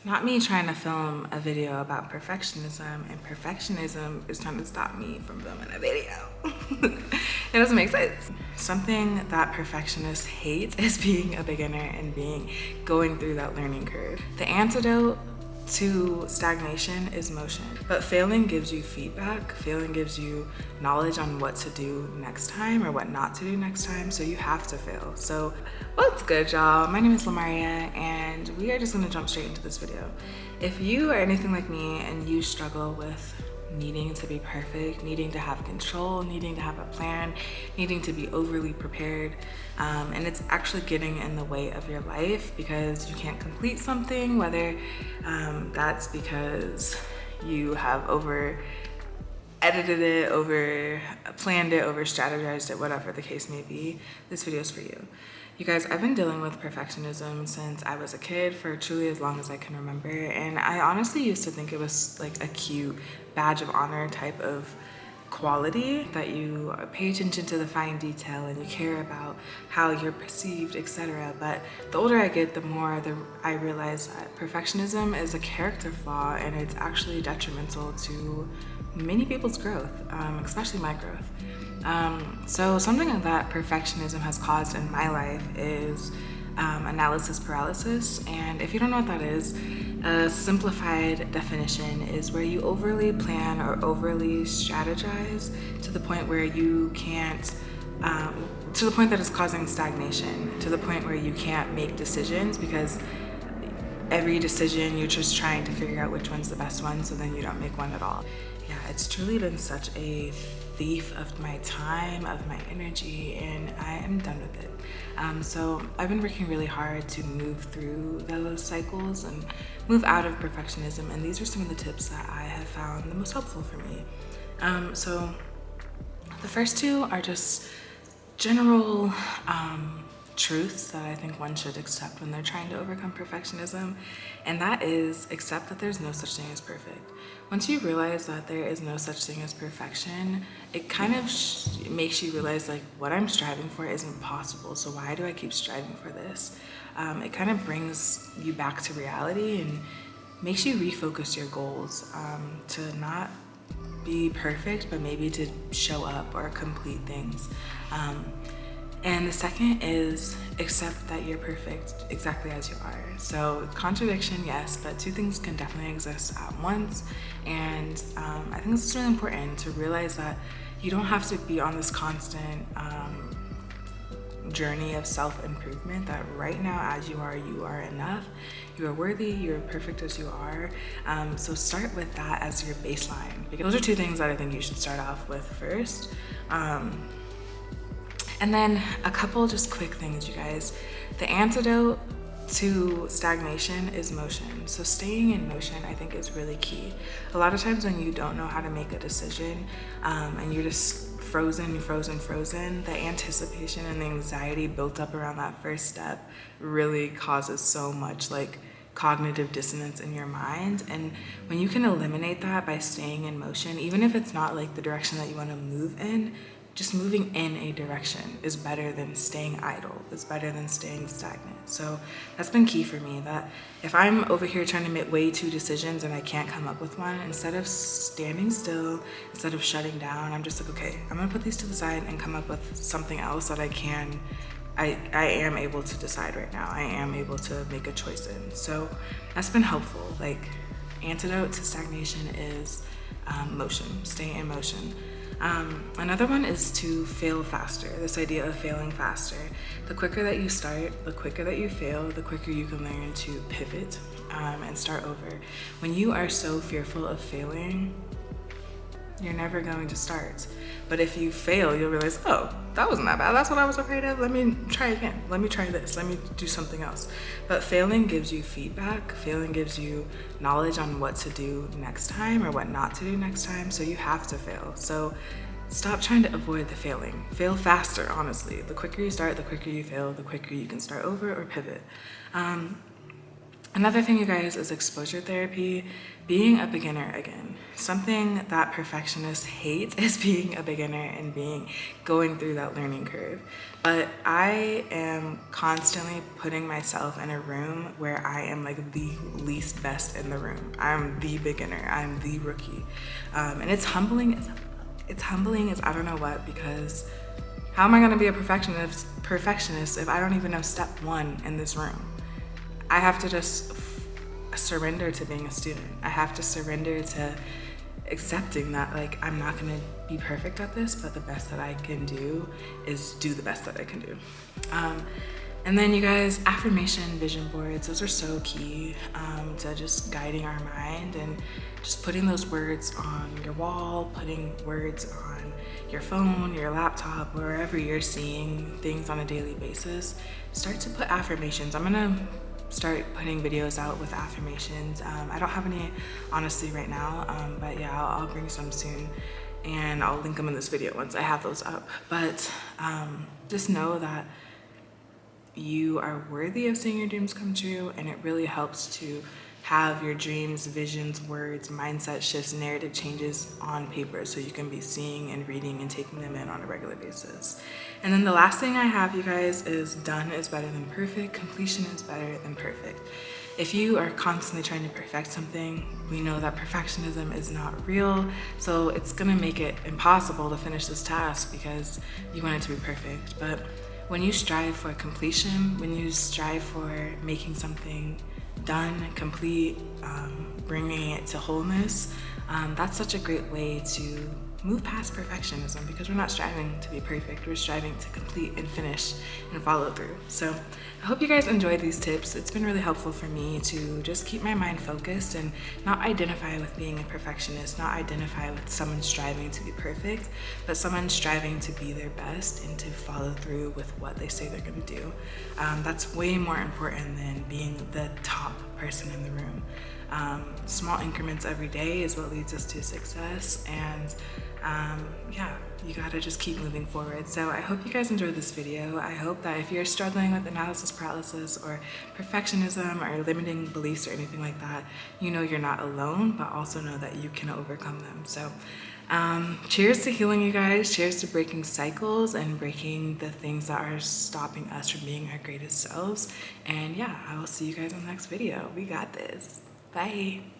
Not me trying to film a video about perfectionism, and perfectionism is trying to stop me from filming a video. It doesn't make sense. Something that perfectionists hate is being a beginner and going through that learning curve. The antidote to stagnation is motion. But failing gives you feedback. Failing gives you knowledge on what to do next time or what not to do next time. So you have to fail. So what's good, y'all? My name is Lamaria, and we are just gonna jump straight into this video. If you are anything like me and you struggle with needing to be perfect, needing to have control, needing to have a plan, needing to be overly prepared, and it's actually getting in the way of your life because you can't complete something, whether that's because you have over edited it, over planned it, over strategized it, whatever the case may be, this video is for you. You guys, I've been dealing with perfectionism since I was a kid, for truly as long as I can remember. And I honestly used to think it was like a cute badge of honor type of quality, that you pay attention to the fine detail and you care about how you're perceived, etc. But the older I get, the more I realize that perfectionism is a character flaw, and it's actually detrimental to many people's growth, especially my growth. So something that perfectionism has caused in my life is analysis-paralysis. And if you don't know what that is, a simplified definition is where you overly plan or overly strategize to the point where you can't, to the point that it's causing stagnation, to the point where you can't make decisions because every decision you're just trying to figure out which one's the best one, so then you don't make one at all. Yeah, it's truly been such a thief of my time, of my energy, and I am done with it. So I've been working really hard to move through those cycles and move out of perfectionism, and these are some of the tips that I have found the most helpful for me. So the first two are just general truths that I think one should accept when they're trying to overcome perfectionism, and that is accept that there's no such thing as perfect. Once you realize that there is no such thing as perfection, it kind of makes you realize, like, what I'm striving for isn't possible, so why do I keep striving for this? It kind of brings you back to reality and makes you refocus your goals, to not be perfect, but maybe to show up or complete things. And the second is accept that you're perfect exactly as you are. So contradiction, yes, but two things can definitely exist at once. And I think this is really important to realize that you don't have to be on this constant journey of self-improvement, that right now as you are enough, you are worthy, you're perfect as you are. So start with that as your baseline, because those are two things that I think you should start off with first. And then a couple just quick things, you guys. The antidote to stagnation is motion. So staying in motion, I think, is really key. A lot of times when you don't know how to make a decision, and you're just frozen, the anticipation and the anxiety built up around that first step really causes so much like cognitive dissonance in your mind. And when you can eliminate that by staying in motion, even if it's not like the direction that you want to move in, just moving in a direction is better than staying idle, it's better than staying stagnant. So that's been key for me, that if I'm over here trying to make way two decisions and I can't come up with one, instead of standing still, instead of shutting down, I'm just like, okay, I'm gonna put these to the side and come up with something else that I am able to decide right now. I am able to make a choice in. So that's been helpful. Like, antidote to stagnation is motion, staying in motion. Another one is to fail faster, this idea of failing faster. The quicker that you start, the quicker that you fail, the quicker you can learn to pivot and start over. When you are so fearful of failing, you're never going to start. But if you fail, you'll realize, oh, that wasn't that bad. That's what I was afraid of. Let me try again. Let me try this. Let me do something else. But failing gives you feedback. Failing gives you knowledge on what to do next time or what not to do next time. So you have to fail. So stop trying to avoid the failing. Fail faster, honestly. The quicker you start, the quicker you fail, the quicker you can start over or pivot. Another thing, you guys, is exposure therapy, being a beginner again. Something that perfectionists hate is being a beginner and going through that learning curve. But I am constantly putting myself in a room where I am like the least best in the room. I'm the beginner, I'm the rookie. And it's humbling. It's humbling as I don't know what, because how am I gonna be a perfectionist if I don't even know step one in this room? I have to just surrender to being a student. I have to surrender to accepting that like I'm not gonna be perfect at this, but the best that I can do is do the best that I can do. And then you guys, affirmation vision boards, those are so key to just guiding our mind and just putting those words on your wall, putting words on your phone, your laptop, wherever you're seeing things on a daily basis. Start to put affirmations. I'm gonna start putting videos out with affirmations. I don't have any honestly right now, but yeah, I'll bring some soon, and I'll link them in this video once I have those up. But just know that you are worthy of seeing your dreams come true, and it really helps to have your dreams, visions, words, mindset shifts, narrative changes on paper so you can be seeing and reading and taking them in on a regular basis. And then the last thing I have, you guys, is done is better than perfect. Completion is better than perfect. If you are constantly trying to perfect something, we know that perfectionism is not real, so it's gonna make it impossible to finish this task because you want it to be perfect. But when you strive for completion, when you strive for making something done, complete, bringing it to wholeness, that's such a great way to move past perfectionism, because we're not striving to be perfect, we're striving to complete and finish and follow through. So I hope you guys enjoyed these tips. It's been really helpful for me to just keep my mind focused and not identify with being a perfectionist, not identify with someone striving to be perfect, but someone striving to be their best and to follow through with what they say they're gonna do. That's way more important than being the top person in the room. Small increments every day is what leads us to success, and yeah, you gotta just keep moving forward. So I hope you guys enjoyed this video. I hope that if you're struggling with analysis paralysis or perfectionism or limiting beliefs or anything like that, you know you're not alone, but also know that you can overcome them. So cheers to healing, you guys. Cheers to breaking cycles and breaking the things that are stopping us from being our greatest selves. And yeah, I will see you guys in the next video. We got this. Bye.